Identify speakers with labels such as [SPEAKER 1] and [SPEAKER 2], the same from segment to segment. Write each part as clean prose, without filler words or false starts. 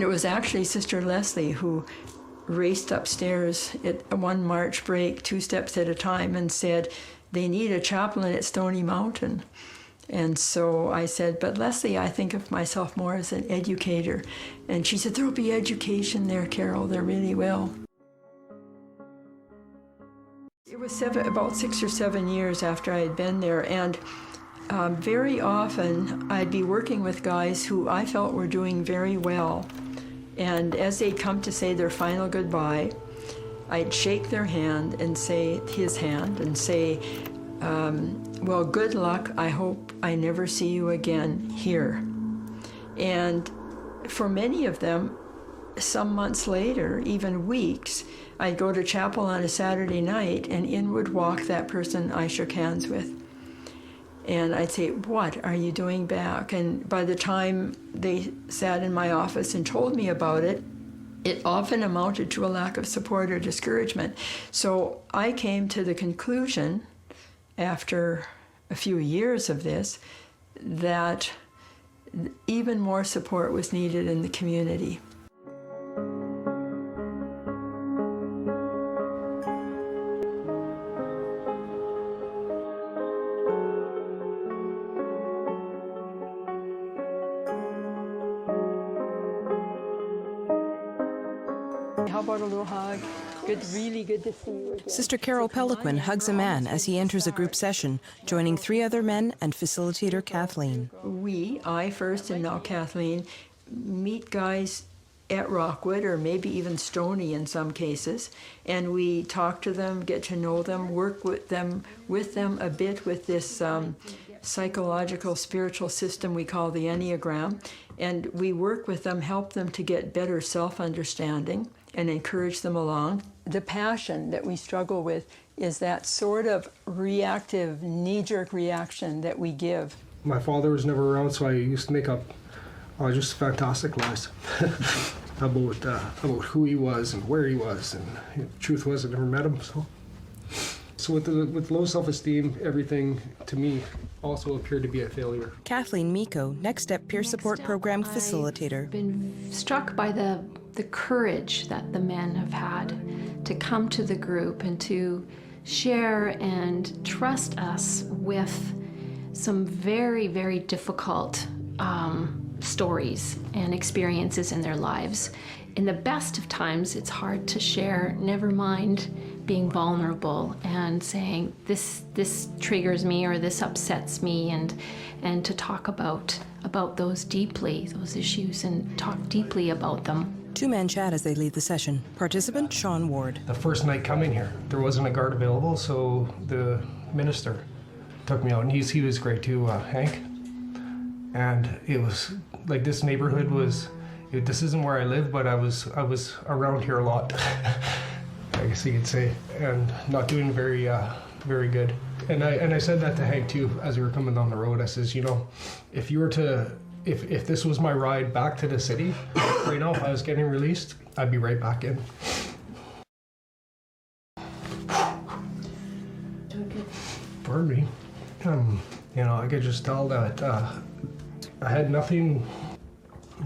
[SPEAKER 1] it was actually Sister Leslie who raced upstairs at one March break, 2 steps at a time, and said, they need a chaplain at Stony Mountain. And so I said, but Leslie, I think of myself more as an educator. And she said, there'll be education there, Carol, there really will. It was about 6 or 7 years after I had been there, and very often I'd be working with guys who I felt were doing very well. And as they'd come to say their final goodbye, I'd shake their hand and say, his hand, and say, well, good luck. I hope I never see you again here. And for many of them, some months later, even weeks, I'd go to chapel on a Saturday night, and in would walk that person I shook hands with. And I'd say, what are you doing back? And by the time they sat in my office and told me about it, it often amounted to a lack of support or discouragement. So I came to the conclusion, after a few years of this, that even more support was needed in the community. How about a little hug? Good, really good to see you again.
[SPEAKER 2] Sister Carol Peloquin hugs a man as he enters a group session, joining 3 other men and facilitator Kathleen.
[SPEAKER 1] I first and now Kathleen, meet guys at Rockwood or maybe even Stony in some cases, and we talk to them, get to know them, work with them a bit with this psychological spiritual system we call the Enneagram, and we work with them, help them to get better self-understanding and encourage them along. The passion that we struggle with is that sort of reactive, knee-jerk reaction that we give.
[SPEAKER 3] My father was never around, so I used to make up just fantastic lies about who he was and where he was, and the truth was I never met him. So with low self-esteem, everything to me also appeared to be a failure.
[SPEAKER 2] Kathleen Miko, Next Step Peer Support Program facilitator.
[SPEAKER 4] I've been struck by the courage that the men have had to come to the group and to share and trust us with some very, very difficult stories and experiences in their lives. In the best of times, it's hard to share, never mind being vulnerable and saying, this triggers me or this upsets me, and to talk about those deeply, those issues, and talk deeply about them.
[SPEAKER 2] 2 men chat as they lead the session. Participant Sean Ward.
[SPEAKER 3] The first night coming here, there wasn't a guard available, so the minister took me out, and he was great too, Hank. And it was like, this neighborhood was, this isn't where I live, but I was around here a lot, I guess you could say, and not doing very good. And I said that to Hank too as we were coming down the road. I says, you know, if this was my ride back to the city right now, if I was getting released, I'd be right back in. Pardon me. You know, I could just tell that I had nothing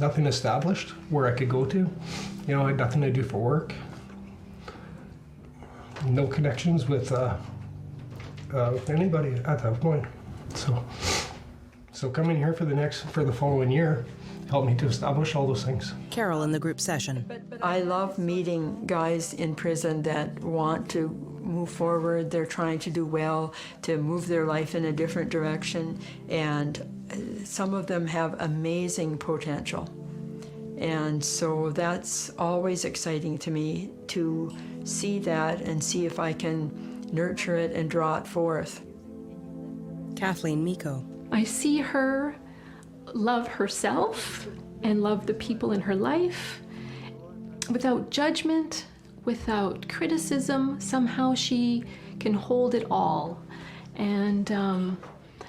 [SPEAKER 3] established where I could go to. You know, I had nothing to do for work. No connections with anybody at that point. So coming here for the following year helped me to establish all those things.
[SPEAKER 2] Carol in the group session.
[SPEAKER 1] I love meeting guys in prison that want to move forward. They're trying to do well, to move their life in a different direction, and some of them have amazing potential. And so that's always exciting to me, to see that and see if I can nurture it and draw it forth.
[SPEAKER 2] Kathleen Miko.
[SPEAKER 4] I see her love herself and love the people in her life without judgment, without criticism. Somehow she can hold it all. And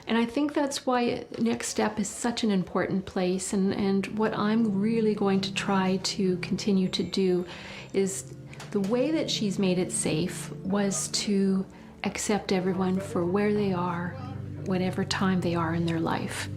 [SPEAKER 4] I think that's why Next Step is such an important place, and what I'm really going to try to continue to do is, the way that she's made it safe was to accept everyone for where they are, whatever time they are in their life.